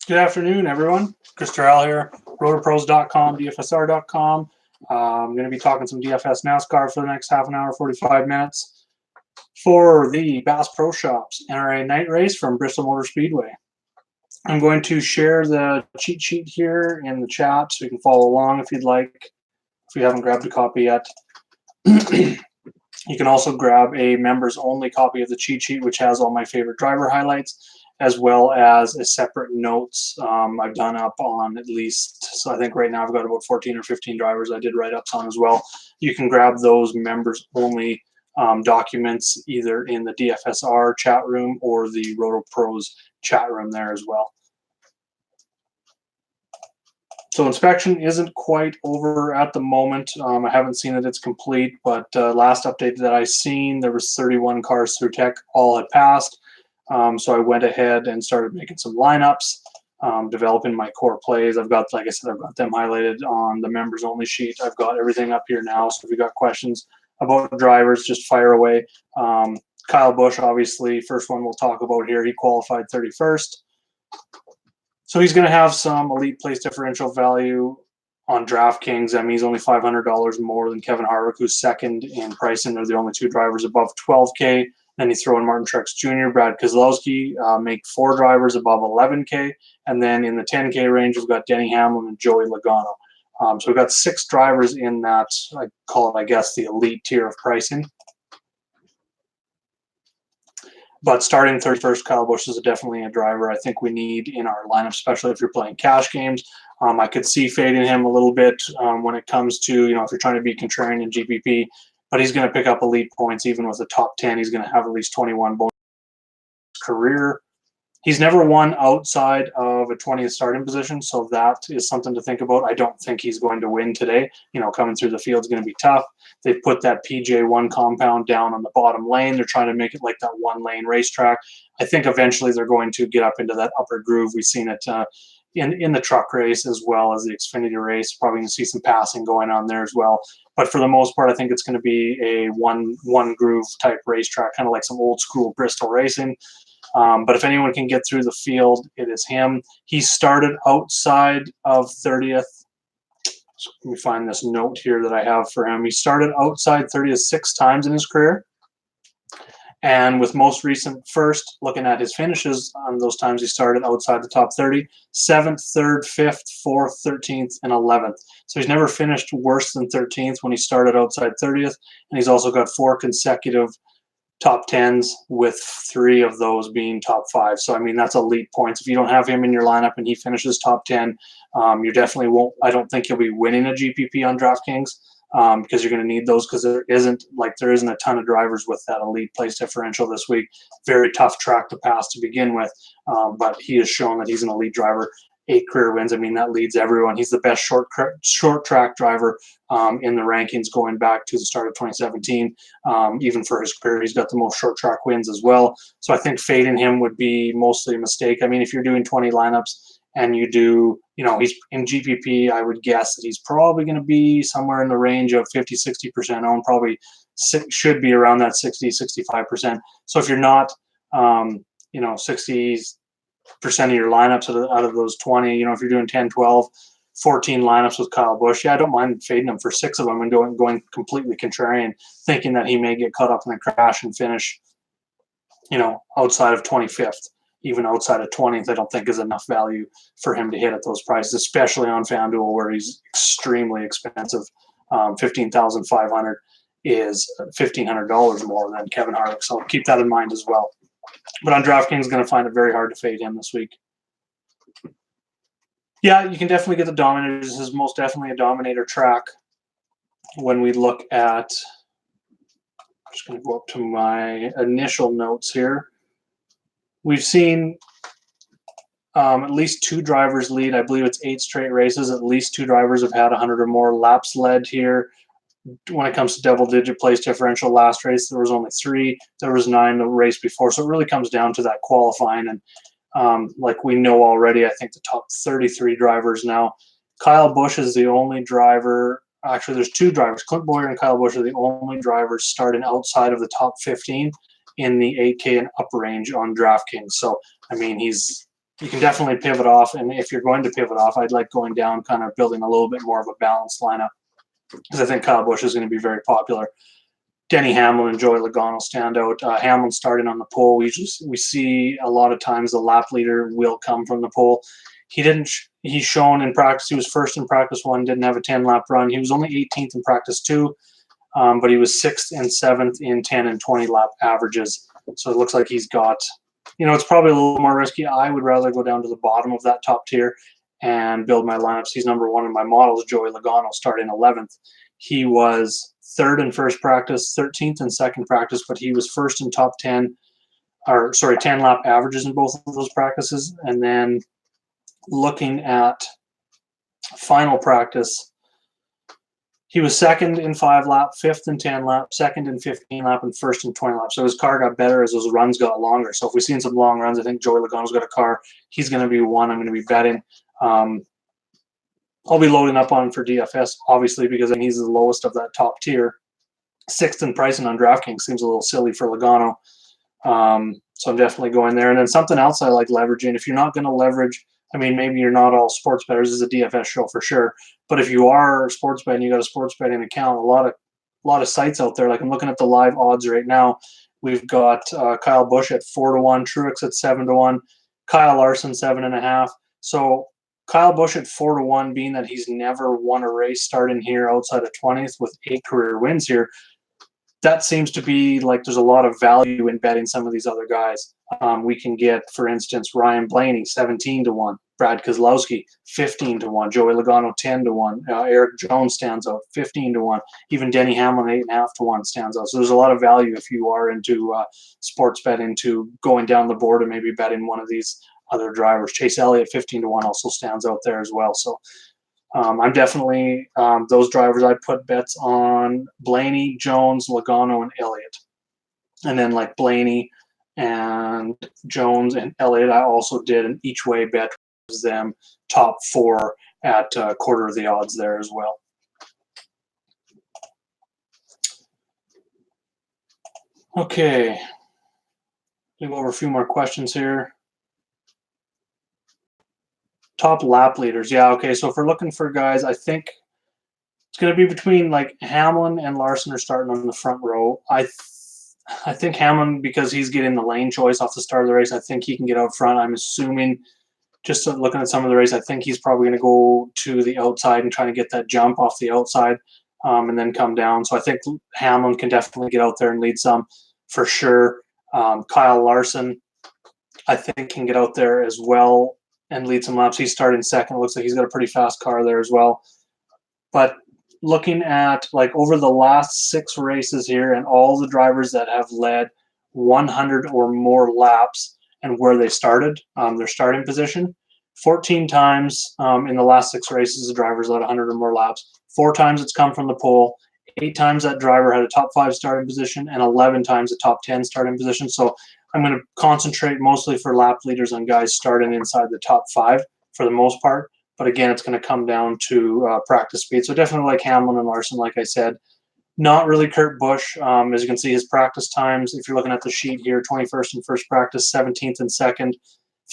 Good afternoon, everyone. Chris Terrell here, rotorpros.com, dfsr.com. I'm going to be talking some DFS NASCAR for the next half an hour, 45 minutes for the Bass Pro Shops NRA night race from Bristol Motor Speedway. I'm going to share the cheat sheet here in the chat so you can follow along if you'd like, if you haven't grabbed a copy yet. You can also grab a members-only copy of the cheat sheet, which has all my favorite driver highlights, as well as a separate notes I've done up on at least, so I think right now I've got about 14 or 15 drivers I did write-ups on as well. You can grab those members-only documents either in the DFSR chat room or the Roto Pros chat room there as well. So inspection isn't quite over at the moment. I haven't seen that it's complete, but last update that I seen, there was 31 cars through tech, all had passed. So I went ahead and started making some lineups, developing my core plays. I've got, like I said, I've got them highlighted on the members only sheet. I've got everything up here now. So if you've got questions about drivers, just fire away. Kyle Busch, obviously, first one we'll talk about here. He qualified 31st. So he's going to have some elite place differential value on DraftKings. I mean, he's only $500 more than Kevin Harvick, who's second in pricing. They're the only two drivers above 12K. Then you throw in Martin Truex Jr., Brad Keselowski, make 4 drivers above 11K. And then in the 10K range, we've got Denny Hamlin and Joey Logano. So we've got 6 drivers in that, I call it, I guess, the elite tier of pricing. But starting 31st, Kyle Busch is definitely a driver I think we need in our lineup, especially if you're playing cash games. I could see fading him a little bit when it comes to, if you're trying to be contrarian in GPP, but he's going to pick up elite points even with the top 10. He's going to have at least 21 bonus career. He's never won outside of a 20th starting position, so that is something to think about. I don't think he's going to win today. Coming through the field is going to be tough. They've put that PJ1 compound down on the bottom lane. They're trying to make it like that one-lane racetrack. I think eventually they're going to get up into that upper groove. We've seen it in the truck race as well as the Xfinity race. Probably going to see some passing going on there as well. But for the most part, I think it's going to be a one groove type racetrack, kind of like some old school Bristol racing. But if anyone can get through the field, it is him. He started outside of 30th. So let me find this note here that I have for him. He started outside 30th 6 times in his career. And with most recent first, looking at his finishes on those times he started outside the top 30, 7th, 3rd, 5th, 4th, 13th, and 11th. So he's never finished worse than 13th when he started outside 30th. And he's also got 4 consecutive top 10s, with 3 of those being top 5. So, I mean, that's elite points. If you don't have him in your lineup and he finishes top 10, you definitely won't. I don't think you'll be winning a GPP on DraftKings because you're going to need those, because there isn't a ton of drivers with that elite place differential this week. Very tough track to pass to begin with, but he has shown that he's an elite driver. 8 career wins. I mean, that leads everyone. He's the best short track driver in the rankings going back to the start of 2017. Even for his career, he's got the most short track wins as well. So I think fading him would be mostly a mistake. I mean, if you're doing 20 lineups and you do, he's in GPP, I would guess that he's probably going to be somewhere in the range of 50-60% owned, probably should be around that 60-65%. So if you're not, 60% of your lineups out of those 20, if you're doing 10, 12, 14 lineups with Kyle Busch, I don't mind fading him for 6 of them and going completely contrarian, thinking that he may get caught up in a crash and finish, outside of 25th. Even outside of 20th, I don't think is enough value for him to hit at those prices, especially on FanDuel where he's extremely expensive. $15,500 is $1,500 more than Kevin Harvick, so keep that in mind as well. But on DraftKings, going to find it very hard to fade him this week. Yeah, you can definitely get the Dominators. This is most definitely a Dominator track. When we look at, I'm just going to go up to my initial notes here. We've seen at least 2 drivers lead. I believe it's 8 straight races. At least 2 drivers have had 100 or more laps led here. When it comes to double-digit place differential, last race there was only 3. There was 9 the race before. So it really comes down to that qualifying. And like we know already, I think the top 33 drivers now. Kyle Busch is the only driver. Actually, there's 2 drivers. Clint Bowyer and Kyle Busch are the only drivers starting outside of the top 15 in the 8K and up range on DraftKings. So, I mean, he's you can definitely pivot off. And if you're going to pivot off, I'd like going down, kind of building a little bit more of a balanced lineup, because I think Kyle Busch is going to be very popular. Denny Hamlin and Joey Logano stand out. Hamlin starting on the pole. We see a lot of times the lap leader will come from the pole. He's shown in practice, he was first in practice 1, didn't have a 10-lap run. He was only 18th in practice 2, but he was 6th and 7th in 10 and 20 lap averages. So it looks like he's got, it's probably a little more risky. I would rather go down to the bottom of that top tier and build my lineups. He's number 1 in my models, Joey Logano, starting 11th. He was 3rd in first practice, 13th in second practice, but he was first in 10 lap averages in both of those practices. And then looking at final practice, he was 2nd in 5 lap, 5th in 10 lap, 2nd in 15 lap, and 1st in 20 lap. So his car got better as those runs got longer. So if we've seen some long runs, I think Joey Logano's got a car. He's going to be one I'm going to be betting. I'll be loading up on for DFS, obviously, because he's the lowest of that top tier. 6th in pricing on DraftKings seems a little silly for Logano. So I'm definitely going there. And then something else I like leveraging, if you're not going to leverage, maybe you're not all sports bettors. This is a DFS show for sure. But if you are sports betting, you got a sports betting account, a lot of sites out there. Like I'm looking at the live odds right now. We've got Kyle Busch at 4-1, Truex at 7-1, Kyle Larson 7.5. So Kyle Busch at 4-1, being that he's never won a race starting here outside of 20th with 8 career wins here, that seems to be like there's a lot of value in betting some of these other guys. We can get, for instance, Ryan Blaney 17-1, Brad Keselowski 15-1, Joey Logano 10-1, Eric Jones stands out 15-1, even Denny Hamlin 8.5-1 stands out. So there's a lot of value if you are into sports betting, to going down the board and maybe betting one of these other drivers. Chase Elliott 15-1 also stands out there as well. So I'm definitely those drivers. I put bets on Blaney, Jones, Logano, and Elliott. And then like Blaney and Jones and Elliott, I also did an each way bet with them top 4 at quarter of the odds there as well. Okay. We'll go over a few more questions here. Top lap leaders. Yeah, okay. So if we're looking for guys, I think it's going to be between like Hamlin and Larson are starting on the front row. I think Hamlin, because he's getting the lane choice off the start of the race, I think he can get out front. I'm assuming, just looking at some of the race, I think he's probably going to go to the outside and try to get that jump off the outside and then come down. So I think Hamlin can definitely get out there and lead some for sure. Kyle Larson, I think, can get out there as well and lead some laps. He's starting second. It looks like he's got a pretty fast car there as well. But looking at like over the last 6 races here and all the drivers that have led 100 or more laps and where they started, their starting position, 14 times in the last 6 races, the drivers led 100 or more laps. 4 times it's come from the pole. 8 times that driver had a top 5 starting position, and 11 times a top 10 starting position. So I'm going to concentrate mostly for lap leaders on guys starting inside the top 5 for the most part. But again, it's going to come down to practice speed. So definitely like Hamlin and Larson, like I said. Not really Kurt Busch. As you can see, his practice times, if you're looking at the sheet here, 21st in first practice, 17th in second,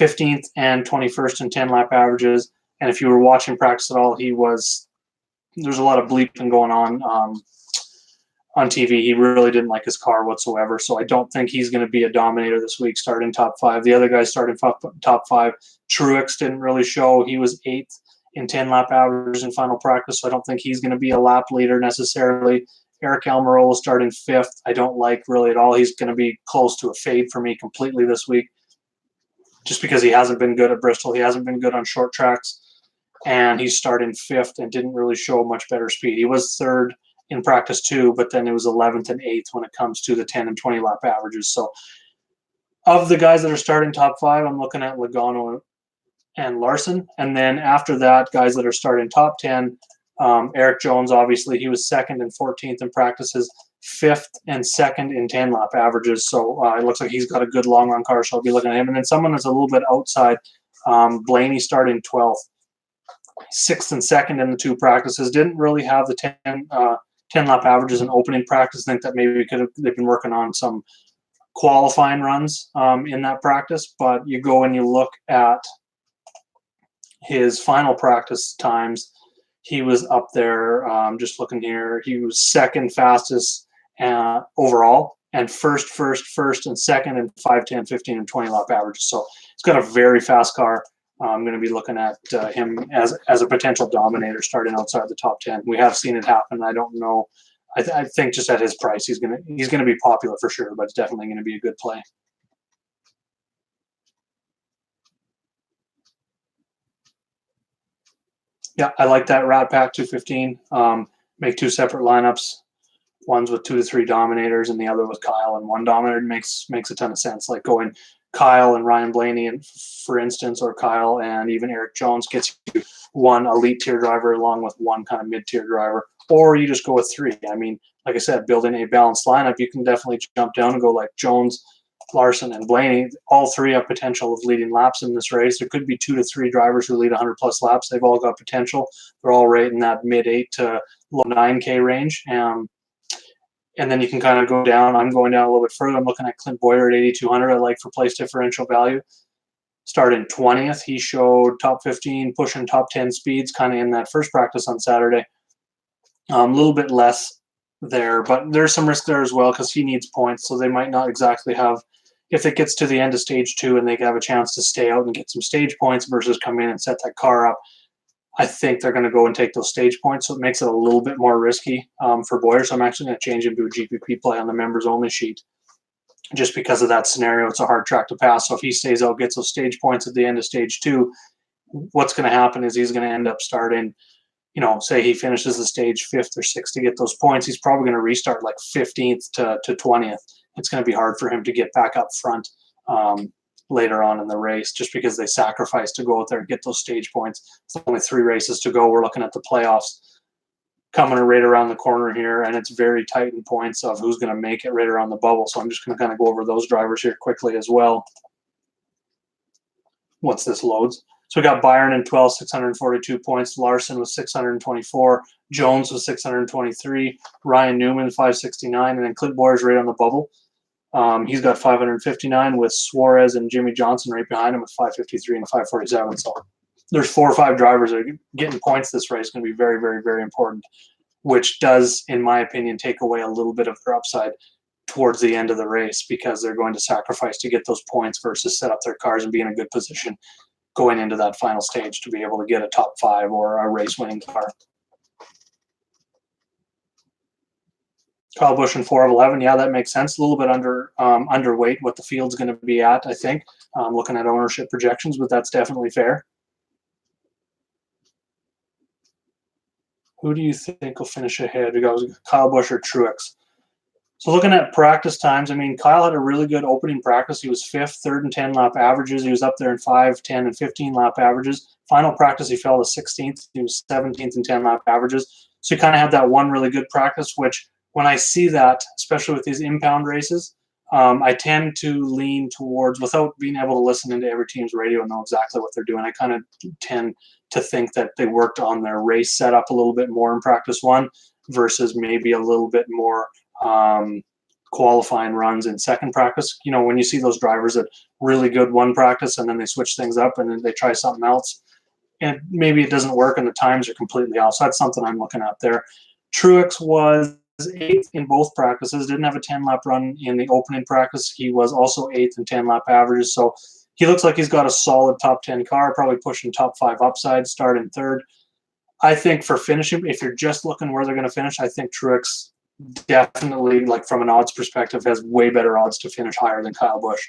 15th and 21st in 10 lap averages. And if you were watching practice at all, there's a lot of bleeping going on TV. He really didn't like his car whatsoever. So I don't think he's going to be a dominator this week starting top 5. The other guys starting top 5. Truex didn't really show. He was 8th in 10 lap averages in final practice. So I don't think he's going to be a lap leader necessarily. Eric Almirola starting 5th. I don't like really at all. He's going to be close to a fade for me completely this week, just because he hasn't been good at Bristol. He hasn't been good on short tracks, and he's starting 5th and didn't really show much better speed. He was 3rd in practice 2, but then it was 11th and 8th when it comes to the 10 and 20 lap averages. So of the guys that are starting top 5, I'm looking at Logano and Larson. And then after that, guys that are starting top 10, Eric Jones, obviously, he was 2nd and 14th in practices, 5th and 2nd in 10 lap averages. So it looks like he's got a good long run car, so I'll be looking at him. And then someone that's a little bit outside, Blaney starting 12th, 6th and 2nd in the 2 practices. Didn't really have the 10 lap averages in opening practice. I think that maybe they've been working on some qualifying runs in that practice, but you go and you look at his final practice times, he was up there, just looking here, he was second fastest overall, and first, and second in 5, 10, 15, and 20 lap averages. So he's got a very fast car. I'm going to be looking at him as a potential dominator starting outside the top 10. We have seen it happen. I don't know. I think just at his price, he's going to be popular for sure, but it's definitely going to be a good play. Yeah, I like that Rat Pack 215. Make 2 separate lineups. One's with 2 to 3 dominators, and the other with Kyle and 1 dominator. Makes a ton of sense. Like going Kyle and Ryan Blaney, and for instance, or Kyle and even Eric Jones gets you 1 elite tier driver along with 1 kind of mid tier driver, or you just go with 3. I mean, like I said, building a balanced lineup, you can definitely jump down and go like Jones, Larson, and Blaney. All 3 have potential of leading laps in this race. There could be 2 to 3 drivers who lead 100 plus laps. They've all got potential. They're all right in that mid 8 to low 9K range. And then you can kind of go down. I'm going down a little bit further. I'm looking at Clint Boyer at 8,200. I like for place differential value. Starting 20th, he showed top 15, pushing top 10 speeds kind of in that first practice on Saturday. A little bit less there, but there's some risk there as well because he needs points, so they might not exactly have, if it gets to the end of stage 2 and they have a chance to stay out and get some stage points versus come in and set that car up, I think they're going to go and take those stage points, so it makes it a little bit more risky for Boyer. So I'm actually going to change him to a GPP play on the members-only sheet just because of that scenario. It's a hard track to pass, so if he stays out, gets those stage points at the end of stage 2, what's going to happen is he's going to end up starting, say he finishes the stage 5th or 6th to get those points. He's probably going to restart like 15th to 20th. It's going to be hard for him to get back up front later on in the race, just because they sacrifice to go out there and get those stage points. It's only 3 races to go. We're looking at the playoffs coming right around the corner here, and it's very tight in points of who's going to make it right around the bubble. So I'm just going to kind of go over those drivers here quickly as well once this loads. So we got Byron in 12, 642 points. Larson was 624. Jones was 623. Ryan Newman, 569. And then Clint Boyer's right on the bubble. He's got 559 with Suarez and Jimmy Johnson right behind him with 553 and 547. So there's 4 or 5 drivers that are getting points this race. Going to be very, very, very important, which does, in my opinion, take away a little bit of their upside towards the end of the race because they're going to sacrifice to get those points versus set up their cars and be in a good position going into that final stage to be able to get a top 5 or a race-winning car. Kyle Busch in 4 of 11. Yeah, that makes sense. A little bit underweight what the field's going to be at, I think. Looking at ownership projections, but that's definitely fair. Who do you think will finish ahead? We got Kyle Busch or Truex. So looking at practice times, I mean, Kyle had a really good opening practice. He was 5th, 3rd, and 10 lap averages. He was up there in 5, 10, and 15 lap averages. Final practice, he fell to 16th. He was 17th in 10 lap averages. So he kind of had that one really good practice, which when I see that, especially with these impound races, I tend to lean towards, without being able to listen into every team's radio and know exactly what they're doing, I kind of tend to think that they worked on their race setup a little bit more in practice 1 versus maybe a little bit more qualifying runs in second practice. When you see those drivers that really good one practice and then they switch things up and then they try something else and maybe it doesn't work and the times are completely off. So that's something I'm looking at there. Truex was 8th in both practices, didn't have a 10-lap run in the opening practice. He was also 8th in 10-lap averages. So he looks like he's got a solid top 10 car, probably pushing top 5 upside, starting 3rd. I think for finishing, if you're just looking where they're going to finish, I think Truex definitely, like from an odds perspective, has way better odds to finish higher than Kyle Busch,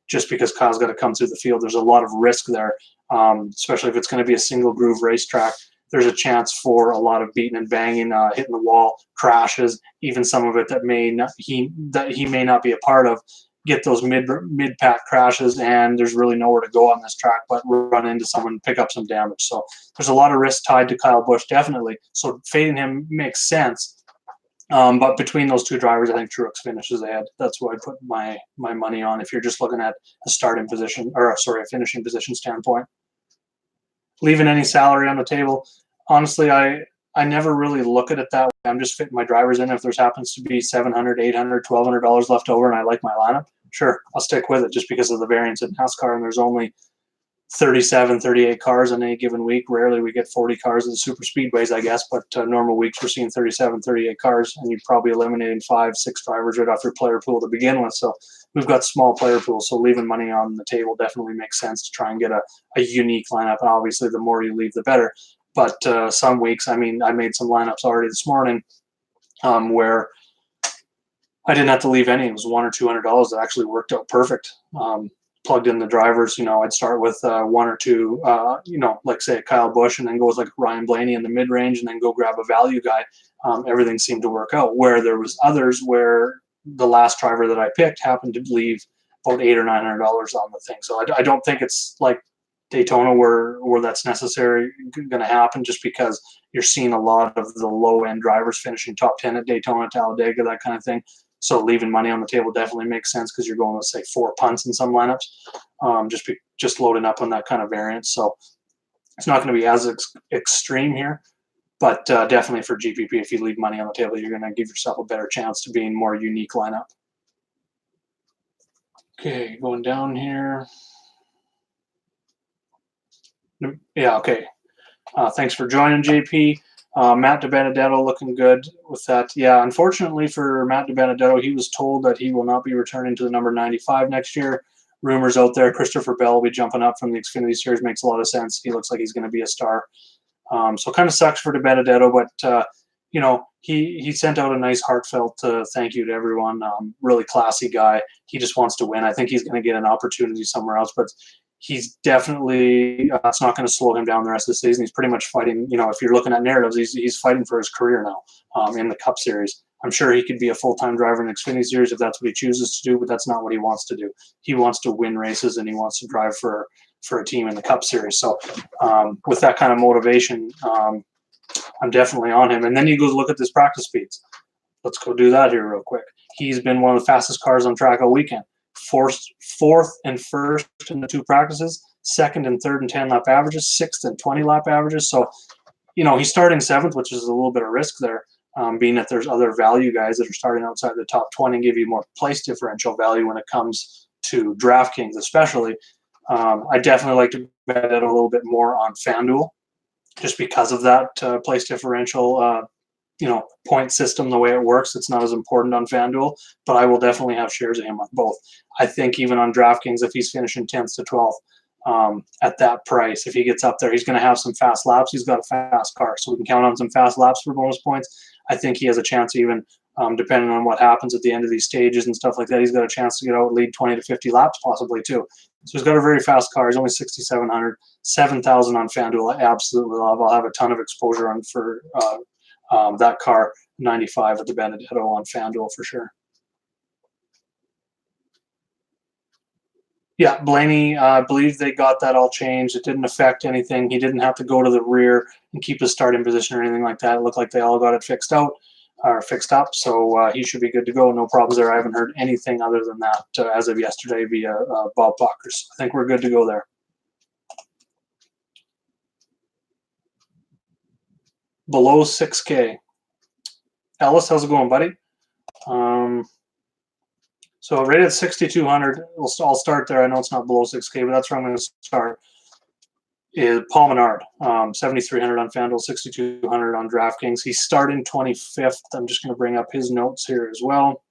just because Kyle's got to come through the field. There's a lot of risk there, especially if it's going to be a single groove racetrack. There's a chance for a lot of beating and banging, hitting the wall, crashes, even some of it that he may not be a part of. Get those mid-pack crashes, and there's really nowhere to go on this track but run into someone and pick up some damage. So there's a lot of risk tied to Kyle Busch, definitely. So fading him makes sense. But between those 2 drivers, I think Truex finishes ahead. That's what I put my money on if you're just looking at a starting position, or a finishing position standpoint. Leaving any salary on the table, honestly, I never really look at it that way. I'm just fitting my drivers in. If there happens to be $700, $800, $1,200 left over and I like my lineup, sure, I'll stick with it just because of the variance in NASCAR, and there's only 37, 38 cars on any given week. Rarely we get 40 cars in the super speedways, I guess, but normal weeks we're seeing 37, 38 cars, and you're probably eliminating 5, 6 drivers right off your player pool to begin with. So we've got small player pools, so leaving money on the table definitely makes sense to try and get a unique lineup, and obviously the more you leave, the better. But some weeks, I mean, I made some lineups already this morning where I didn't have to leave any. It was $100 or $200 that actually worked out perfect. Plugged in the drivers, I'd start with 1 or 2, like say Kyle Busch, and then go with like Ryan Blaney in the mid range, and then go grab a value guy. Everything seemed to work out. Where there was others where the last driver that I picked happened to leave about $800 or $900 on the thing. So I don't think it's like Daytona where that's necessary going to happen, just because you're seeing a lot of the low end drivers finishing top 10 at Daytona, Talladega, that kind of thing. So leaving money on the table definitely makes sense because you're going with, say, 4 punts in some lineups, just loading up on that kind of variance. So it's not going to be as extreme here, but definitely for GPP, if you leave money on the table, you're going to give yourself a better chance to be in more unique lineup. Okay, going down here. Yeah, okay. Thanks for joining, JP. Matt DiBenedetto looking good with that. Yeah, unfortunately for Matt DiBenedetto, he was told that he will not be returning to the number 95 next year. Rumors out there, Christopher Bell will be jumping up from the Xfinity Series. Makes a lot of sense. He looks like he's going to be a star. So kind of sucks for DiBenedetto, but he sent out a nice heartfelt thank you to everyone. Really classy guy. He just wants to win. I think he's going to get an opportunity somewhere else, but he's definitely it's not going to slow him down the rest of the season. He's pretty much fighting. If you're looking at narratives, he's fighting for his career now in the Cup Series. I'm sure he could be a full-time driver in the Xfinity Series if that's what he chooses to do, but that's not what he wants to do. He wants to win races, and he wants to drive for a team in the Cup Series. So with that kind of motivation, I'm definitely on him. And then you go look at his practice speeds. Let's go do that here real quick. He's been one of the fastest cars on track all weekend. Fourth and first in the 2 practices, second and third and 10-lap averages, 6th and 20-lap averages. So, he's starting 7th, which is a little bit of risk there, being that there's other value guys that are starting outside the top 20 and give you more place differential value when it comes to DraftKings especially. I definitely like to bet it a little bit more on FanDuel just because of that place differential point system, the way it works. It's not as important on FanDuel, but I will definitely have shares of him on both. I think even on DraftKings, if he's finishing 10th to 12th at that price, if he gets up there, he's going to have some fast laps. He's got a fast car, so we can count on some fast laps for bonus points. I think he has a chance even, depending on what happens at the end of these stages and stuff like that, he's got a chance to get out, lead 20 to 50 laps possibly too. So he's got a very fast car. He's only 6,700, 7,000 on FanDuel. I absolutely love. I'll have a ton of exposure on for that car, 95 at DiBenedetto on FanDuel for sure. Yeah, Blaney, I believe they got that all changed. It didn't affect anything. He didn't have to go to the rear and keep his starting position or anything like that. It looked like they all got it fixed up. So he should be good to go. No problems there. I haven't heard anything other than that as of yesterday via Bob Bacher. So I think we're good to go there. Below 6K. Ellis, how's it going, buddy? So rated 6,200. I'll start there. I know it's not below 6K, but that's where I'm going to start. Is Paul Menard, 7,300 on FanDuel, 6,200 on DraftKings. He's starting 25th. I'm just going to bring up his notes here as well.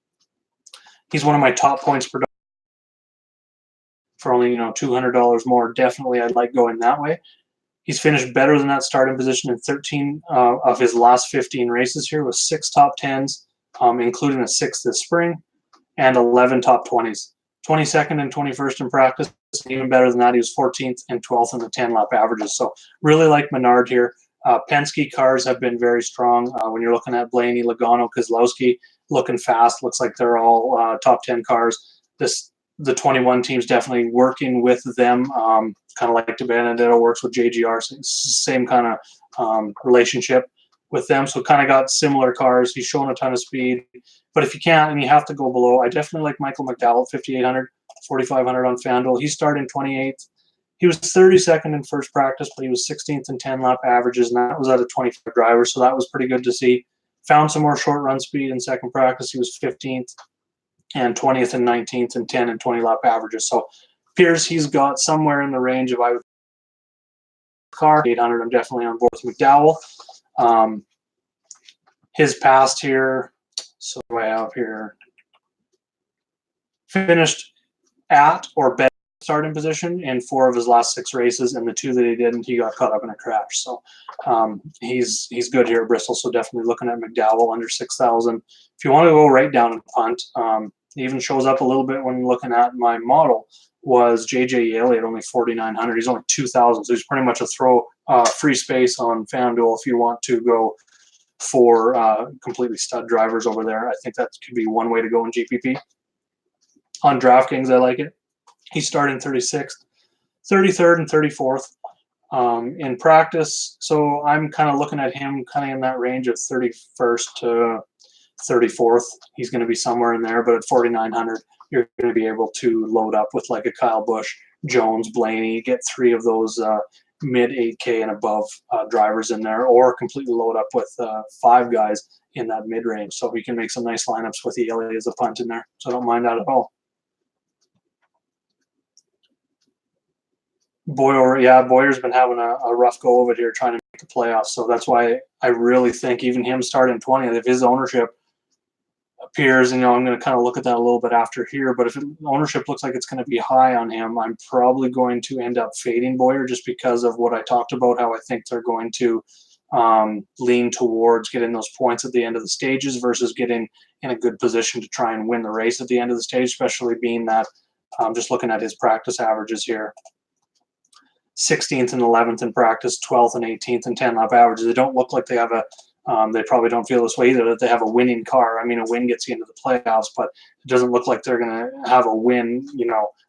He's one of my top points per for only $200 more. Definitely, I'd like going that way. He's finished better than that starting position in 13 of his last 15 races here with 6 top 10s, including a 6th this spring, and 11 top 20s. 22nd and 21st in practice. Even better than that, he was 14th and 12th in the 10-lap averages. So really like Menard here. Penske cars have been very strong. When you're looking at Blaney, Logano, Keselowski, looking fast. Looks like they're all top 10 cars. The 21 team's definitely working with them, kind of like DiBenedetto works with JGR. Same kind of relationship with them. So kind of got similar cars. He's shown a ton of speed. But if you can't and you have to go below, I definitely like Michael McDowell, 5,800, 4,500 on FanDuel. He's starting 28th. He was 32nd in first practice, but he was 16th in 10-lap averages, and that was out of 25 drivers, so that was pretty good to see. Found some more short run speed in second practice. He was 15th. and 20th and 19th in 10 and 20 lap averages. So appears he's got somewhere in the range of car 800. I'm definitely on board with McDowell. His past here, so what do I have here? Finished at or better starting position in 4 of his last 6 races, and the 2 that he didn't, he got caught up in a crash. So he's good here at Bristol. So definitely looking at McDowell under 6,000. If you want to go right down and punt, it even shows up a little bit when looking at my model. Was JJ Yaley at only 4,900. He's only 2,000, so he's pretty much a throw free space on FanDuel if you want to go for completely stud drivers over there. I think that could be one way to go in GPP. On DraftKings, I like it. He's starting 36th, 33rd, and 34th in practice. So I'm kind of looking at him kind of in that range of 31st to 34th. He's going to be somewhere in there, but at 4,900, you're going to be able to load up with like a Kyle Busch, Jones, Blaney, get 3 of those mid 8K and above drivers in there, or completely load up with 5 guys in that mid range. So we can make some nice lineups with Yaley as a punt in there. So I don't mind that at all. Boyer's been having a rough go of it here trying to make the playoffs. So that's why I really think even him starting 20th, if his ownership appears, I'm going to kind of look at that a little bit after here, but if ownership looks like it's going to be high on him, I'm probably going to end up fading Boyer just because of what I talked about, how I think they're going to lean towards getting those points at the end of the stages versus getting in a good position to try and win the race at the end of the stage, especially being that just looking at his practice averages here. 16th and 11th in practice, 12th and 18th in 10 lap averages. They don't look like they have they probably don't feel this way either, that they have a winning car. I mean, a win gets you into the playoffs, but it doesn't look like they're going to have a win,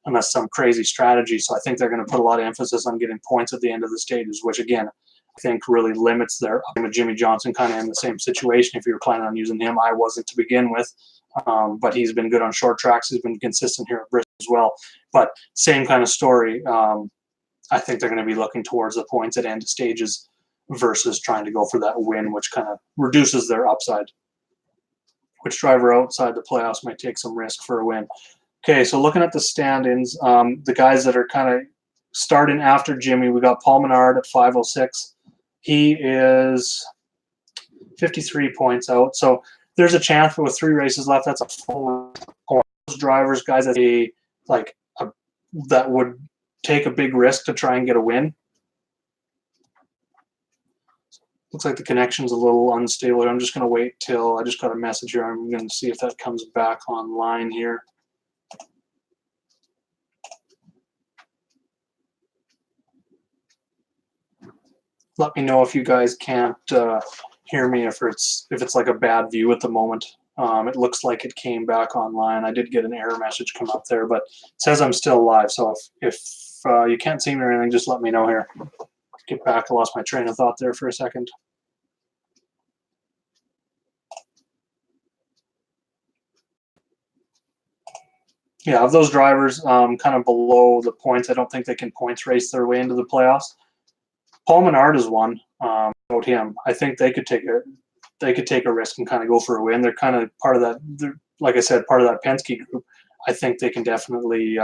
unless some crazy strategy. So I think they're going to put a lot of emphasis on getting points at the end of the stages, which again, I think really limits their Jimmy Johnson kind of in the same situation. If you were planning on using him, I wasn't to begin with. But he's been good on short tracks. He's been consistent here at Bristol as well. But same kind of story. I think they're going to be looking towards the points at end of stages versus trying to go for that win, which kind of reduces their upside. Which driver outside the playoffs might take some risk for a win? Okay, so looking at the stand-ins, the guys that are kind of starting after Jimmy, we got Paul Menard at 506. He is 53 points out. So there's a chance, but with 3 races left, that's a full point. Those drivers, guys that that would take a big risk to try and get a win. Looks like the connection's a little unstable here. I'm just going to wait till I just got a message here. I'm going to see if that comes back online here. Let me know if you guys can't hear me, if it's like a bad view at the moment. It looks like it came back online. I did get an error message come up there, but it says I'm still live. So if you can't see me or anything, just let me know here. Get back. I lost my train of thought there for a second. Yeah, of those drivers kind of below the points, I don't think they can points race their way into the playoffs. Paul Menard is one. About him, I think they could take a risk and kind of go for a win. They're kind of part of that. Like I said, part of that Penske group. I think they can definitely.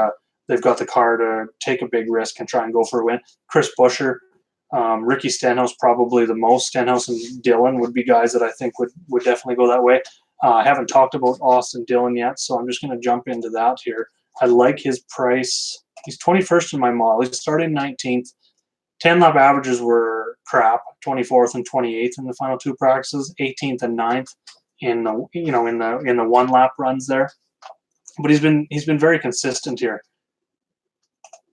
They've got the car to take a big risk and try and go for a win. Chris Buescher, Ricky Stenhouse, probably the most. Stenhouse and Dillon would be guys that I think would definitely go that way. I haven't talked about Austin Dillon yet, so I'm just going to jump into that here. I like his price. He's 21st in my model. He's starting 19th. 10 lap averages were crap. 24th and 28th in the final 2 practices. 18th and 9th in the in the 1 lap runs there. But he's been very consistent here.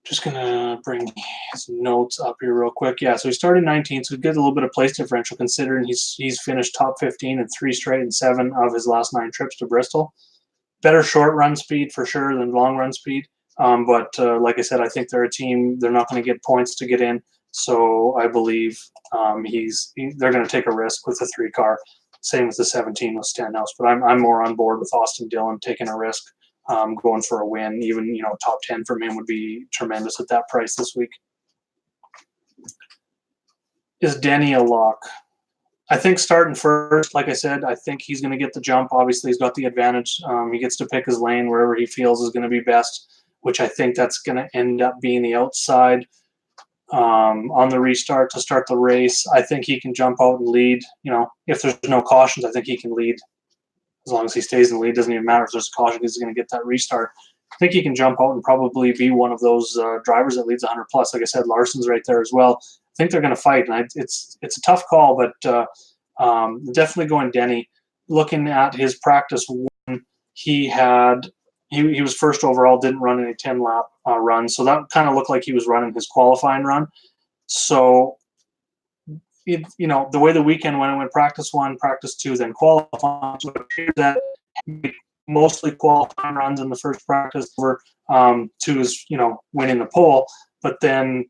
Just gonna bring his notes up here real quick. Yeah, so he started 19th, so he gets a little bit of place differential considering he's finished top 15 in 3 straight and 7 of his last 9 trips to Bristol. Better short run speed for sure than long run speed. But like I said, I think they're a team. They're not going to get points to get in. So I believe they're going to take a risk with the 3 car. Same with the 17 with Stenhouse. But I'm more on board with Austin Dillon taking a risk. Going for a win, even top 10 from him would be tremendous at that price this week. Is Denny a lock? I think starting first, like I said, I think he's going to get the jump. Obviously, he's got the advantage. He gets to pick his lane wherever he feels is going to be best, which I think that's going to end up being the outside on the restart to start the race. I think he can jump out and lead. You know, if there's no cautions, I think he can lead. As long as he stays in the lead, doesn't even matter if there's a caution, he's going to get that restart. I think he can jump out and probably be one of those drivers that leads 100 plus. Like I said, Larson's right there as well. I think they're going to fight, and it's a tough call, but definitely going Denny. Looking at his practice one, he was first overall, didn't run any 10-lap runs, so that kind of looked like he was running his qualifying run. So, you know, the way the weekend went practice one, practice two, then qualifying, so it appears that mostly qualifying runs in the first practice over to his, you know, winning the pole, but then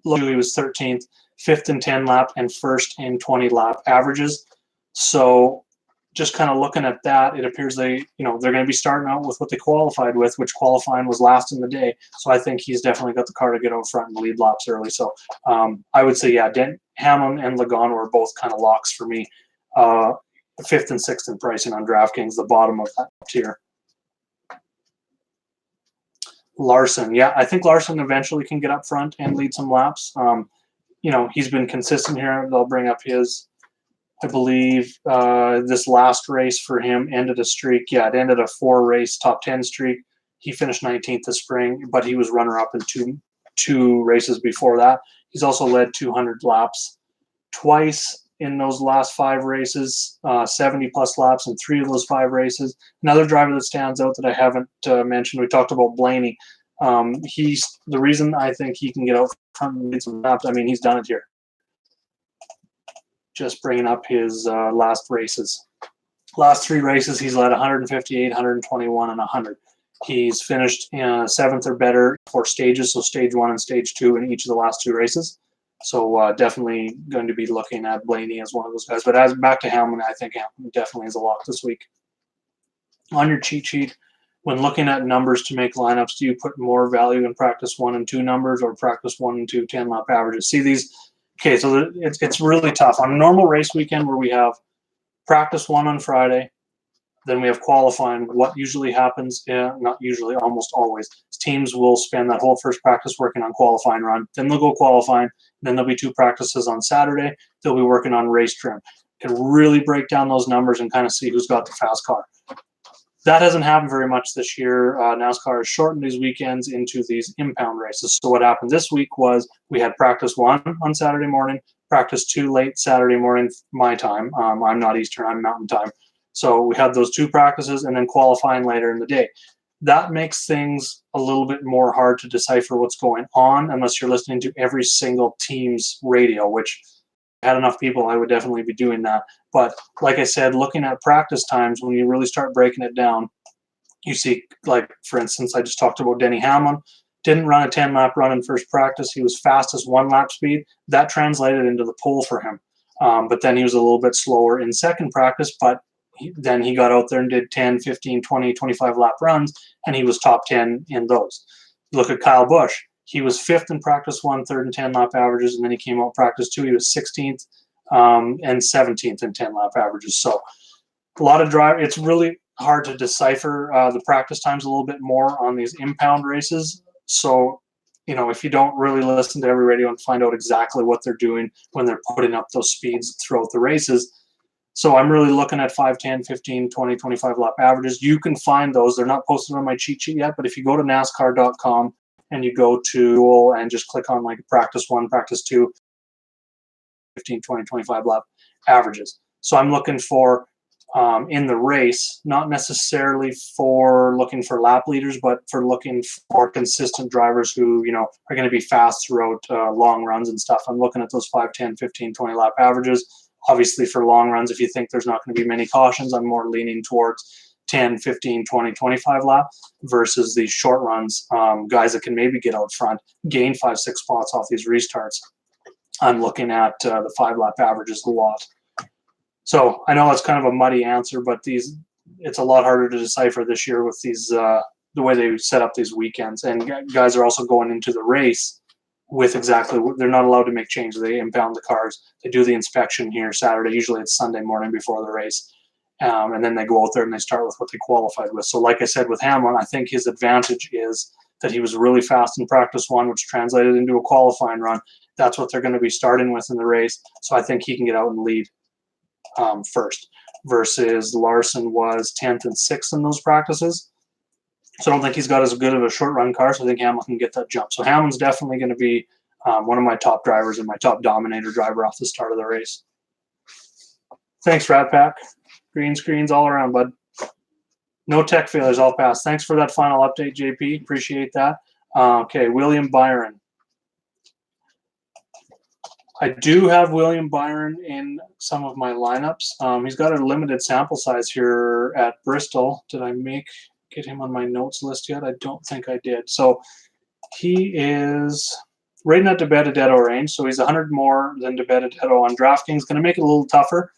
he was 13th, 5th in 10 lap, and 1st in 20 lap averages. So just kind of looking at that, it appears they're going to be starting out with what they qualified with, which qualifying was last in the day. So I think he's definitely got the car to get out front and lead laps early. So I would say, yeah, Hamlin and Logano were both kind of locks for me. 5th and 6th in pricing on DraftKings, the bottom of that tier. Larson, yeah, I think Larson eventually can get up front and lead some laps. You know, he's been consistent here. They'll bring up his, I believe, this last race for him ended a streak. Yeah, it ended a 4-race top 10 streak. He finished 19th this spring, but he was runner-up in two races before that. He's also led 200 laps twice in those last 5 races, 70-plus laps in 3 of those 5 races. Another driver that stands out that I haven't mentioned, we talked about Blaney. He's the reason I think he can get out front and lead some laps. I mean, he's done it here. Just bringing up his last races. Last 3 races, he's led 158, 121, and 100. He's finished 7th or better for stages, so stage 1 and stage 2 in each of the last 2 races. So definitely going to be looking at Blaney as one of those guys. But as back to Hamlin, I think Hamlin definitely is a lock this week. On your cheat sheet, when looking at numbers to make lineups, do you put more value in practice 1 and 2 numbers or practice 1 and 2 10-lap averages? See these? Okay, so it's really tough. On a normal race weekend where we have practice 1 on Friday, then we have qualifying. What usually happens, not usually, almost always, teams will spend that whole first practice working on qualifying run. Then they'll go qualifying. Then there'll be 2 practices on Saturday. They'll be working on race trim. Can really break down those numbers and kind of see who's got the fast car. That hasn't happened very much this year. NASCAR has shortened these weekends into these impound races. So what happened this week was we had practice 1 on Saturday morning, practice 2 late Saturday morning, my time. I'm not Eastern, I'm Mountain time. So we had those 2 practices and then qualifying later in the day. That makes things a little bit more hard to decipher what's going on unless you're listening to every single team's radio, which had enough people, I would definitely be doing that. But like I said, looking at practice times, when you really start breaking it down, you see, like, for instance, I just talked about Denny Hamlin. Didn't run a 10-lap run in first practice. He was fastest 1-lap speed. That translated into the pole for him. But then he was a little bit slower in second practice, but then he got out there and did 10, 15, 20, 25-lap runs, and he was top 10 in those. Look at Kyle Busch. He was 5th in practice 1, 3rd in 10-lap averages, and then he came out practice 2. He was 16th and 17th in 10-lap averages. So a lot of drive. It's really hard to decipher the practice times a little bit more on these impound races. So, you know, if you don't really listen to every radio and find out exactly what they're doing when they're putting up those speeds throughout the races. So I'm really looking at 5, 10, 15, 20, 25 lap averages. You can find those. They're not posted on my cheat sheet yet, but if you go to NASCAR.com and you go to and just click on like practice 1, practice 2, 15, 20, 25 lap averages. So I'm looking for in the race, not necessarily for looking for lap leaders, but for looking for consistent drivers who, you know, are going to be fast throughout long runs and stuff. I'm looking at those 5, 10, 15, 20 lap averages. Obviously, for long runs, if you think there's not going to be many cautions, I'm more leaning towards 10, 15, 20, 25 lap versus these short runs, guys that can maybe get out front, gain 5, 6 spots off these restarts. I'm looking at the 5-lap averages a lot. So I know that's kind of a muddy answer, but it's a lot harder to decipher this year with these the way they set up these weekends. And guys are also going into the race with exactly, they're not allowed to make changes. They impound the cars. They do the inspection here Saturday. Usually it's Sunday morning before the race. And then they go out there and they start with what they qualified with. So like I said, with Hamlin, I think his advantage is that he was really fast in practice one, which translated into a qualifying run. That's what they're going to be starting with in the race. So I think he can get out and lead first, versus Larson was 10th and 6th in those practices. So I don't think he's got as good of a short run car, so I think Hamlin can get that jump. So Hamlin's definitely going to be one of my top drivers and my top Dominator driver off the start of the race. Thanks, Rat Pack. Green screens all around, bud. No tech failures, all passed. Thanks for that final update, JP. Appreciate that. Okay, William Byron. I do have William Byron in some of my lineups. He's got a limited sample size here at Bristol. Did I get him on my notes list yet? I don't think I did. So he is right in that DeBenedetto range. So he's 100 more than DeBenedetto on DraftKings. Going to make it a little tougher,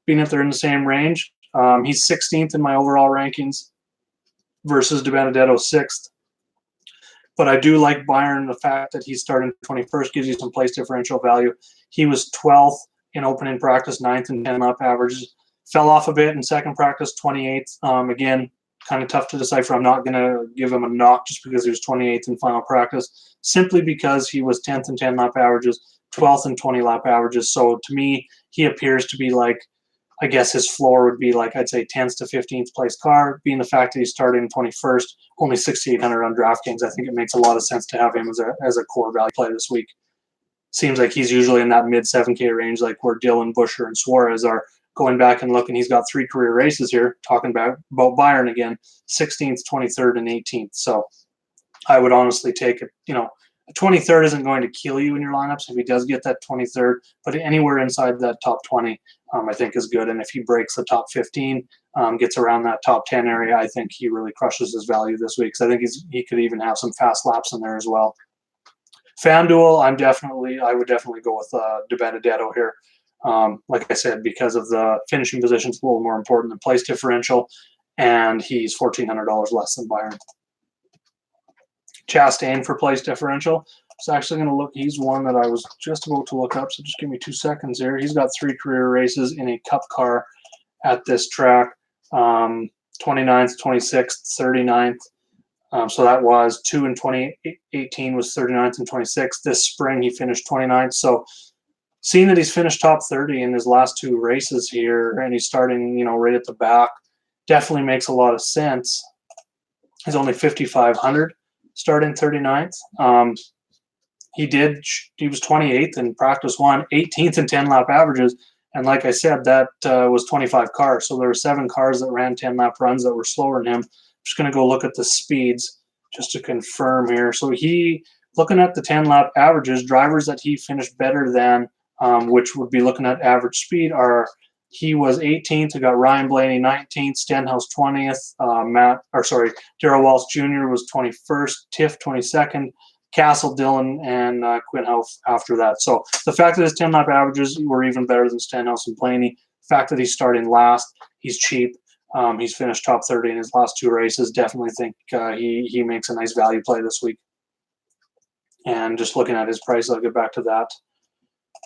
being that they're in the same range. He's 16th in my overall rankings versus DeBenedetto 6th. But I do like Byron. The fact that he's starting 21st gives you some place differential value. He was 12th in opening practice, 9th in 10 lap averages. Fell off a bit in second practice, 28th. Again, kind of tough to decipher. I'm not going to give him a knock just because he was 28th in final practice, simply because he was 10th in 10 lap averages, 12th in 20 lap averages. So to me, he appears to be like, I guess his floor would be like, I'd say 10th to 15th place car, being the fact that he's starting 21st, only 6,800 on DraftKings. I think it makes a lot of sense to have him as a core value play this week. Seems like he's usually in that mid 7K range, like where Dillon, Buescher, and Suarez are. Going back and looking, he's got 3 career races here, talking about Byron again, 16th, 23rd, and 18th. So I would honestly take it, a 23rd isn't going to kill you in your lineups if he does get that 23rd, but anywhere inside that top 20, I think is good. And if he breaks the top 15, gets around that top 10 area, I think he really crushes his value this week. So I think he could even have some fast laps in there as well. FanDuel, I would definitely go with DeBenedetto here. Like I said, because of the finishing positions, a little more important than place differential, and he's $1,400 less than Byron. Chastain for place differential. I was actually going to look. He's one that I was just about to look up, so just give me 2 seconds here. He's got 3 career races in a Cup car at this track, 29th, 26th, 39th. So that was 2 in 2018 was 39th and 26th. This spring he finished 29th. So seeing that he's finished top 30 in his last 2 races here, and he's starting, right at the back, definitely makes a lot of sense. He's only 5,500. Starting 39th. He was 28th in practice one, 18th in 10 lap averages. And like I said, that was 25 cars. So there were 7 cars that ran 10 lap runs that were slower than him. I'm just going to go look at the speeds just to confirm here. So looking at the 10 lap averages, drivers that he finished better than, which would be looking at average speed, he was 18th. We got Ryan Blaney 19th, Stenhouse 20th, Darrell Walsh Jr. was 21st, Tiff 22nd, Castle, Dillon, and Quinhoff after that. So the fact that his 10 lap averages were even better than Stenhouse and Blaney, the fact that he's starting last, he's cheap. He's finished top 30 in his last 2 races. Definitely think he makes a nice value play this week. And just looking at his price, I'll get back to that.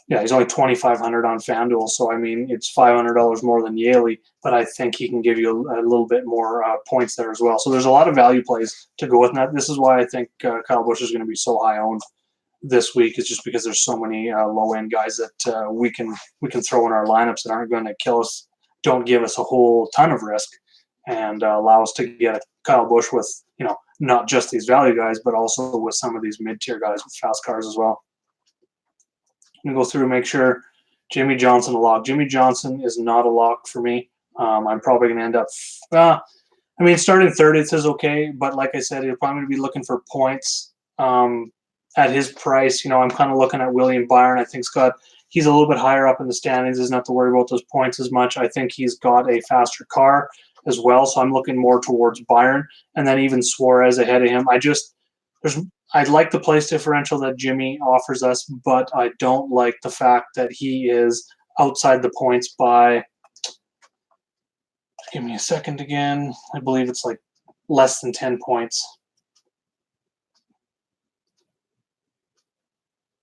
Yeah, he's only 2,500 on FanDuel, so I mean it's $500 more than Yaley, but I think he can give you a little bit more points there as well. So there's a lot of value plays to go with that. This is why I think Kyle Busch is going to be so high owned this week. Is just because there's so many low end guys that we can throw in our lineups that aren't going to kill us, don't give us a whole ton of risk, and allow us to get a Kyle Busch with not just these value guys, but also with some of these mid tier guys with fast cars as well. I'm going to go through and make sure Jimmy Johnson a lock. Jimmy Johnson is not a lock for me. I'm probably going to end up starting 30th is okay, but like I said, you're probably going to be looking for points at his price. I'm kind of looking at William Byron. I think he's a little bit higher up in the standings. Doesn't have to worry about those points as much. I think he's got a faster car as well, so I'm looking more towards Byron, and then even Suarez ahead of him. I like the place differential that Jimmy offers us, but I don't like the fact that he is outside the points by, give me a second again, I believe it's like less than 10 points.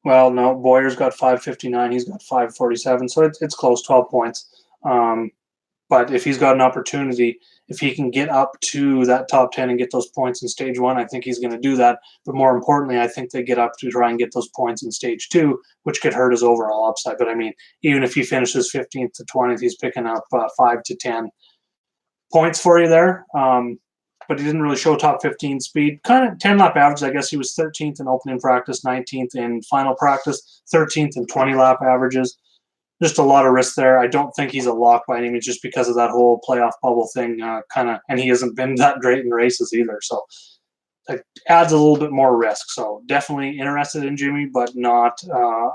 Well, no, Boyer's got 559. He's got 547. So it's close, 12 points. But if he's got an opportunity, if he can get up to that top 10 and get those points in stage one, I think he's going to do that. But more importantly, I think they get up to try and get those points in stage two, which could hurt his overall upside. But I mean, even if he finishes 15th to 20th, he's picking up 5 to 10 points for you there. But he didn't really show top 15 speed. Kind of 10 lap average. I guess he was 13th in opening practice, 19th in final practice, 13th in 20 lap averages. Just a lot of risk there. I don't think he's a lock by any means, just because of that whole playoff bubble thing. And he hasn't been that great in races either. So it adds a little bit more risk. So definitely interested in Jimmy, but not.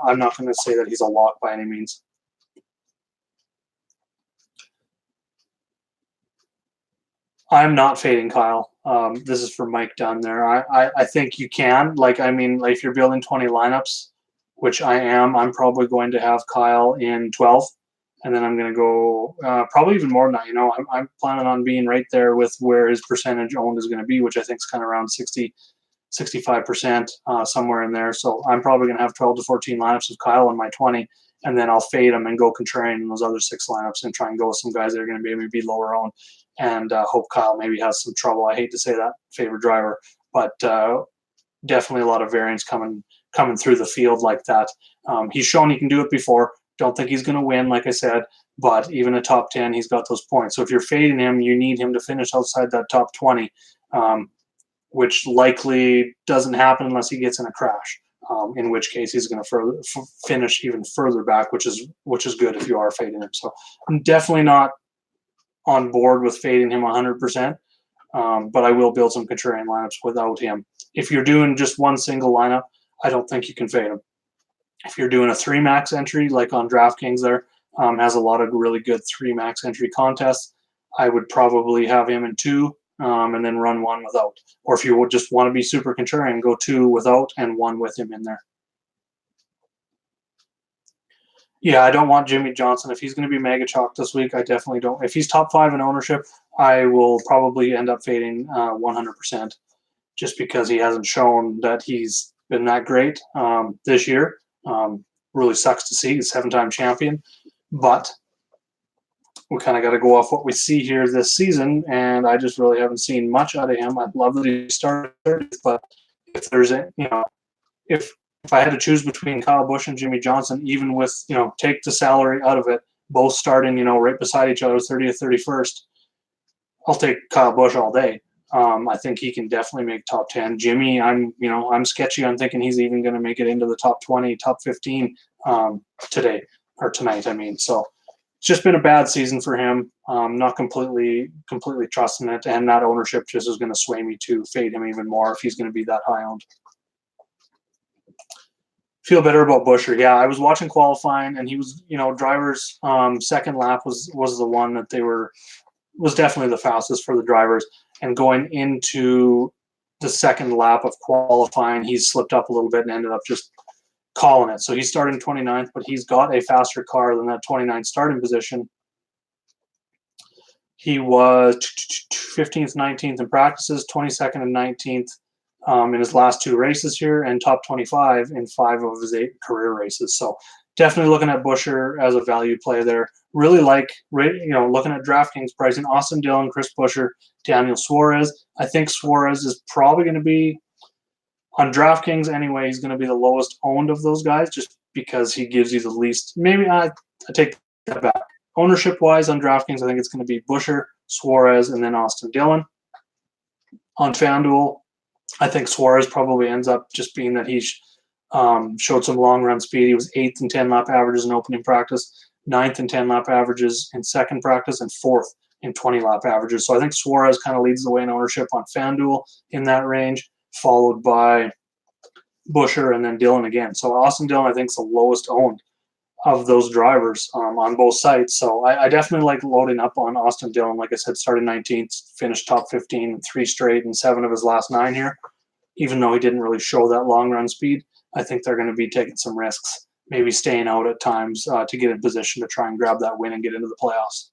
I'm not going to say that he's a lock by any means. I'm not fading Kyle. This is for Mike Dunn there. I think you can. Like if you're building 20 lineups, which I am, I'm probably going to have Kyle in 12. And then I'm going to go probably even more than that. I'm planning on being right there with where his percentage owned is going to be, which I think is kind of around 60, 65%, somewhere in there. So I'm probably going to have 12 to 14 lineups of Kyle in my 20. And then I'll fade him and go contrarian in those other 6 lineups and try and go with some guys that are going to maybe be lower owned, and hope Kyle maybe has some trouble. I hate to say that, favorite driver, but definitely a lot of variance coming through the field like that. He's shown he can do it before. Don't think he's going to win, like I said, but even a top 10, he's got those points. So if you're fading him, you need him to finish outside that top 20, which likely doesn't happen unless he gets in a crash. In which case he's going to finish even further back, which is good if you are fading him. So I'm definitely not on board with fading him 100%, but I will build some contrarian lineups without him. If you're doing just one single lineup, I don't think you can fade him. If you're doing a 3 max entry, like on DraftKings there, has a lot of really good 3 max entry contests, I would probably have him in 2, and then run 1 without. Or if you would just want to be super contrarian, go 2 without and 1 with him in there. Yeah, I don't want Jimmy Johnson. If he's going to be mega chalk this week, I definitely don't. If he's top 5 in ownership, I will probably end up fading 100%, just because he hasn't shown that he's been that great this year. Really sucks to see. He's 7-time champion, but we kind of got to go off what we see here this season, and I just really haven't seen much out of him. I'd love that he started 30th, but if there's if I had to choose between Kyle Busch and Jimmy Johnson, even with take the salary out of it, both starting right beside each other, 30th, 31st, I'll take Kyle Busch all day. I think he can definitely make top 10. Jimmy, I'm sketchy on thinking he's even going to make it into the top 20, top 15 tonight. So it's just been a bad season for him. Not completely trusting it, and that ownership just is going to sway me to fade him even more if he's going to be that high owned. Feel better about Buescher. Yeah, I was watching qualifying, and he was, drivers' second lap was the one that was definitely the fastest for the drivers. And going into the second lap of qualifying, he slipped up a little bit and ended up just calling it. So he's starting 29th, but he's got a faster car than that 29th starting position. He was 15th, 19th in practices, 22nd and 19th in his last 2 races here, and top 25 in 5 of his 8 career races. So definitely looking at Buescher as a value play there. Really like, looking at DraftKings pricing, Austin Dillon, Chris Buescher, Daniel Suarez. I think Suarez is probably going to be, on DraftKings anyway, he's going to be the lowest owned of those guys, just because he gives you the least. Maybe I take that back. Ownership-wise on DraftKings, I think it's going to be Buescher, Suarez, and then Austin Dillon. On FanDuel, I think Suarez probably ends up just being that he showed some long-run speed. He was 8th in 10 lap averages in opening practice, 9th in 10 lap averages in second practice, and 4th in 20 lap averages. So I think Suarez kind of leads the way in ownership on FanDuel in that range, followed by Buescher and then Dillon again. So Austin Dillon, I think, is the lowest owned of those drivers on both sites. So I definitely like loading up on Austin Dillon. Like I said, started 19th, finished top 15, 3 straight, and 7 of his last 9 here. Even though he didn't really show that long run speed, I think they're going to be taking some risks, maybe staying out at times to get in position to try and grab that win and get into the playoffs.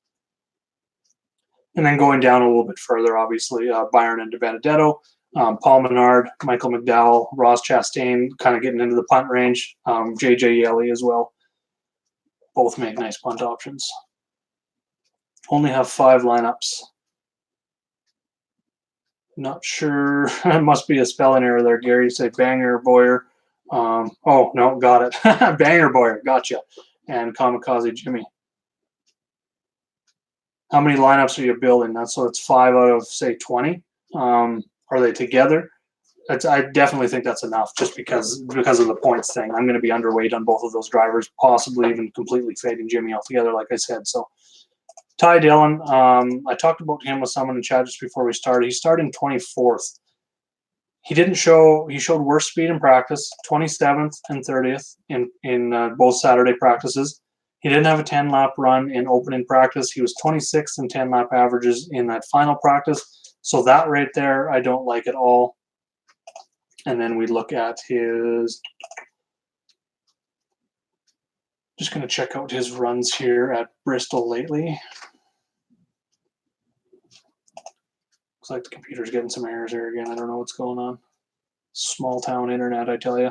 And then going down a little bit further, obviously, Byron and DiBenedetto. Paul Menard, Michael McDowell, Ross Chastain, kind of getting into the punt range. JJ Yeley as well. Both make nice punt options. Only have 5 lineups. Not sure. It must be a spelling error there, Gary. You say Banger Boyer. Oh, no, got it. Banger Boyer, gotcha. And Kamikaze Jimmy. How many lineups are you building? So it's 5 out of, say, 20. Are they together? I definitely think that's enough, just because of the points thing. I'm going to be underweight on both of those drivers, possibly even completely fading Jimmy altogether, like I said. So Ty Dillon, I talked about him with someone in chat just before we started. He started in 24th. He didn't show. He showed worse speed in practice, 27th and 30th in both Saturday practices. He didn't have a 10-lap run in opening practice. He was 26th in 10-lap averages in that final practice. So that right there, I don't like at all. And then we look at his, just going to check out his runs here at Bristol lately. Looks like the computer's getting some errors here again. I don't know what's going on. Small town internet, I tell you.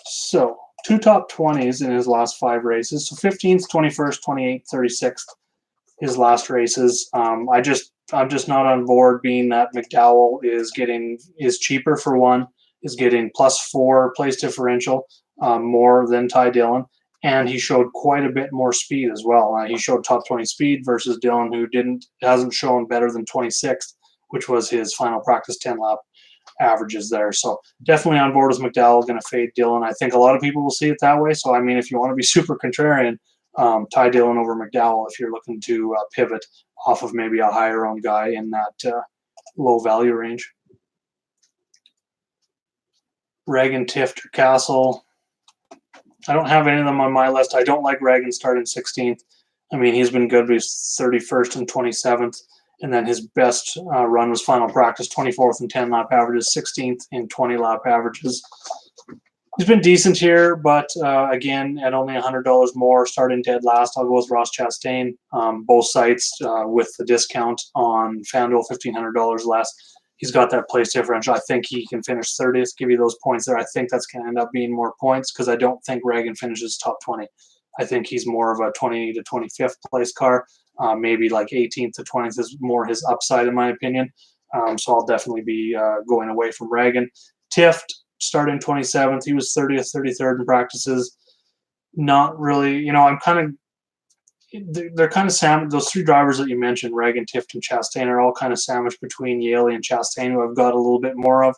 So 2 top 20s in his last 5 races. So 15th, 21st, 28th, 36th, his last races. I'm just not on board being that McDowell is cheaper for one, is getting +4 place differential, more than Ty Dillon, and he showed quite a bit more speed as well. He showed top 20 speed versus Dillon, who hasn't shown better than 26th, which was his final practice 10-lap averages there. So definitely on board with McDowell, going to fade Dillon. I think a lot of people will see it that way. So I mean, if you want to be super contrarian, Ty Dillon over McDowell if you're looking to pivot off of maybe a higher owned guy in that low value range. Reagan, Tift, or Castle. I don't have any of them on my list. I don't like Reagan starting 16th. I mean, he's been good, but he's 31st and 27th. And then his best run was final practice, 24th in 10-lap averages, 16th in 20-lap averages. He's been decent here, but again, at only $100 more, starting dead last, I'll go with Ross Chastain. Both sites with the discount on FanDuel, $1,500 less. He's got that place differential. I think he can finish 30th, give you those points there. I think that's going to end up being more points because I don't think Reagan finishes top 20. I think he's more of a 20 to 25th place car. Maybe like 18th to 20th is more his upside, in my opinion. So I'll definitely be going away from Reagan. Tift, starting 27th. He was 30th, 33rd in practices. Not really, I'm kind of, they're kind of sandwiched. Those 3 drivers that you mentioned, Reagan, Tift, and Chastain, are all kind of sandwiched between Yaley and Chastain, who I've got a little bit more of.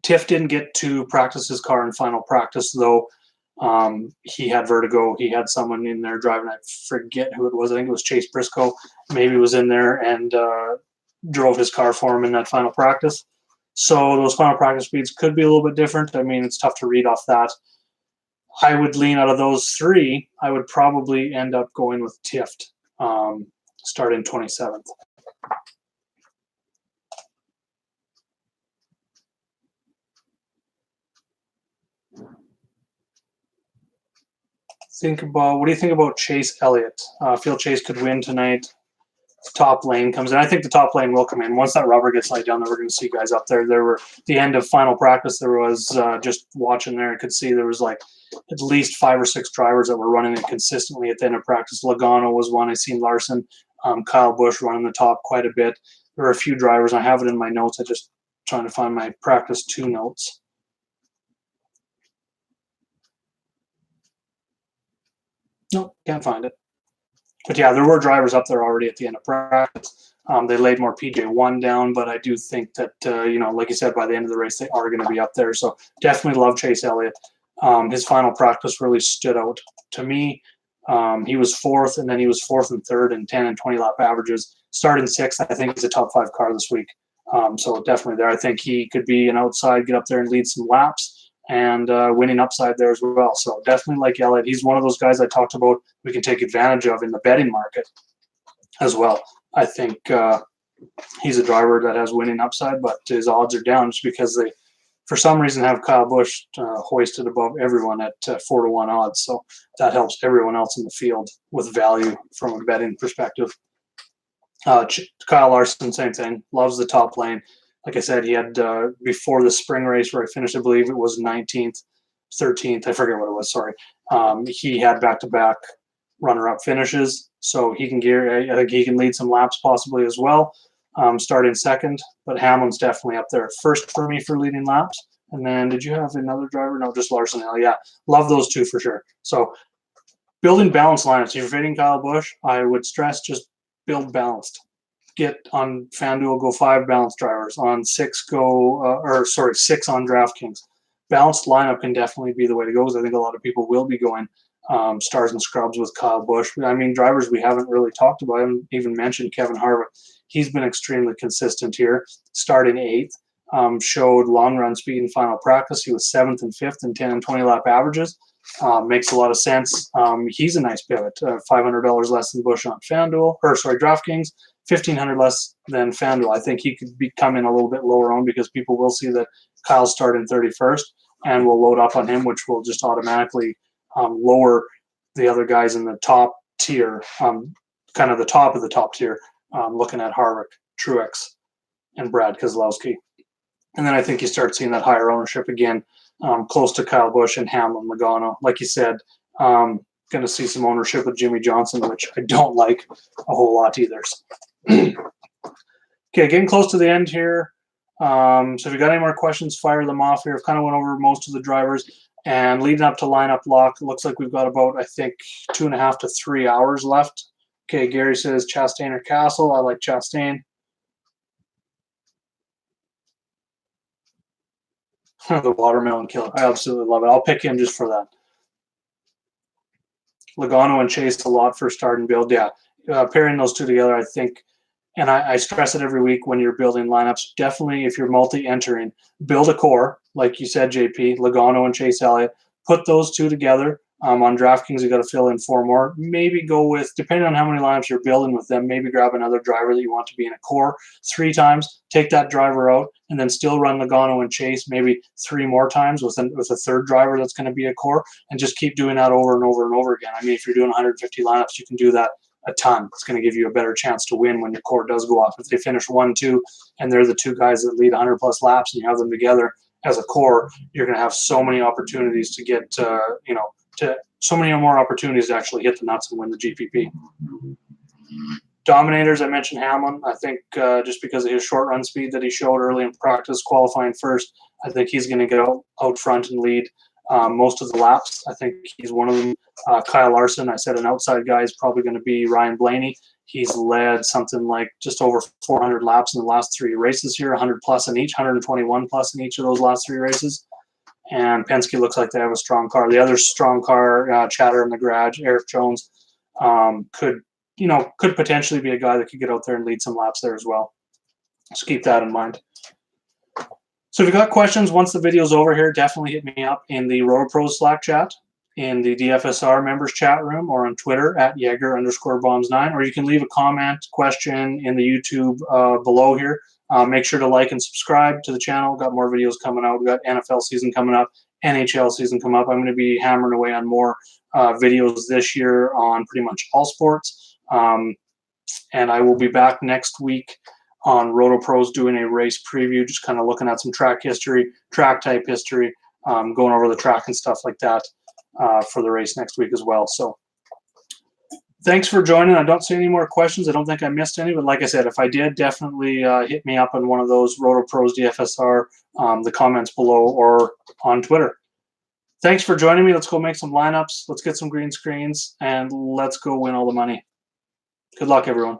Tift didn't get to practice his car in final practice, though. He had vertigo. He had someone in there driving. I forget who it was. I think it was Chase Briscoe. Maybe was in there and drove his car for him in that final practice. So those final practice speeds could be a little bit different. I mean, it's tough to read off that. I would lean out of those 3. I would probably end up going with Tift, starting 27th. What do you think about Chase Elliott? I feel Chase could win tonight. Top lane comes in. I think the top lane will come in. Once that rubber gets laid down, then we're going to see guys up there. There were, the end of final practice, there was, just watching there, I could see there was like at least 5 or 6 drivers that were running it consistently at the end of practice. Logano was one. I seen Larson, Kyle Busch running the top quite a bit. There were a few drivers. I have it in my notes. I just trying to find my practice 2 notes. Nope, can't find it. But yeah, there were drivers up there already at the end of practice. They laid more PJ1 down, but I do think that, like you said, by the end of the race, they are going to be up there. So definitely love Chase Elliott. His final practice really stood out to me. He was 4th, and then he was 4th and 3rd in 10 and 20 lap averages. Starting 6th, I think he's a top 5 car this week. So definitely there. I think he could be an outside, get up there and lead some laps. And winning upside there as well. So definitely like Elliott. He's one of those guys I talked about we can take advantage of in the betting market as well. I think he's a driver that has winning upside, but his odds are down just because they for some reason have Kyle Busch hoisted above everyone at 4-1 odds. So that helps everyone else in the field with value from a betting perspective. Kyle Larson, same thing, loves the top lane. Like I said, he had before the spring race where I finished, I believe it was 19th, 13th, I forget what it was, sorry. He had back-to-back runner-up finishes, so he can I think he can lead some laps possibly as well, starting second. But Hamlin's definitely up there first for me for leading laps. And then did you have another driver? No, just Larson. Yeah, love those two for sure. So building balanced lineups. If you're fading Kyle Busch, I would stress just build balanced. Get on FanDuel, go 5 balanced drivers. On 6, go 6 on DraftKings. Balanced lineup can definitely be the way to go, because I think a lot of people will be going stars and scrubs with Kyle Busch. I mean, drivers we haven't really talked about. I haven't even mentioned Kevin Harvick. He's been extremely consistent here, starting 8th. Showed long run speed in final practice. He was 7th and 5th in 10 and 20 lap averages. Makes a lot of sense. He's a nice pivot. $500 less than Busch on DraftKings. $1,500 less than FanDuel. I think he could come in a little bit lower on, because people will see that Kyle's starting 31st and will load up on him, which will just automatically lower the other guys in the top tier, kind of the top of the top tier, looking at Harvick, Truex, and Brad Keselowski. And then I think you start seeing that higher ownership again, close to Kyle Busch and Hamlin, Logano. Like you said, going to see some ownership with Jimmy Johnson, which I don't like a whole lot either. Okay, getting close to the end here. So if you got any more questions, fire them off here. I've kind of went over most of the drivers. And leading up to lineup lock, it looks like we've got about, I think, 2.5 to 3 hours left. Okay, Gary says Chastain or Castle. I like Chastain. The watermelon killer. I absolutely love it. I'll pick him just for that. Logano and Chase a lot for start and build. Yeah, pairing those two together, I think, and I stress it every week when you're building lineups, definitely if you're multi-entering, build a core, like you said, JP, Logano and Chase Elliott. Put those two together. On DraftKings, you got to fill in 4 more. Maybe go with, depending on how many lineups you're building with them, maybe grab another driver that you want to be in a core 3 times, take that driver out, and then still run Logano and Chase maybe 3 more times with a third driver that's going to be a core, and just keep doing that over and over and over again. I mean, if you're doing 150 lineups, you can do that a ton. It's going to give you a better chance to win when your core does go off. If they finish 1-2 and they're the 2 guys that lead 100 plus laps and you have them together as a core, you're going to have so many opportunities to get so many more opportunities to actually hit the nuts and win the GPP. Dominators, I mentioned Hamlin. I think just because of his short run speed that he showed early in practice, qualifying first, I think he's going to get out front and lead most of the laps. I think he's one of them. Kyle Larson, I said an outside guy is probably going to be Ryan Blaney. He's led something like just over 400 laps in the last 3 races here, 100 plus in each, 121 plus in each of those last 3 races. And Penske looks like they have a strong car. The other strong car, chatter in the garage, Eric Jones, could potentially be a guy that could get out there and lead some laps there as well. So keep that in mind. So if you've got questions, once the video's over here, definitely hit me up in the RotoPros Slack chat, in the DFSR members chat room, or on Twitter at Jaeger_bombs9, or you can leave a comment, question in the YouTube below here. Make sure to like and subscribe to the channel. We've got more videos coming out. We've got NFL season coming up, NHL season coming up. I'm going to be hammering away on more videos this year on pretty much all sports. And I will be back next week on RotoPros doing a race preview, just kind of looking at some track history, track type history, going over the track and stuff like that for the race next week as well. So thanks for joining. I don't see any more questions. I don't think I missed any, but like I said, if I did, definitely hit me up on one of those RotoPros DFSR, the comments below, or on Twitter. Thanks for joining me. Let's go make some lineups. Let's get some green screens, and let's go win all the money. Good luck, everyone.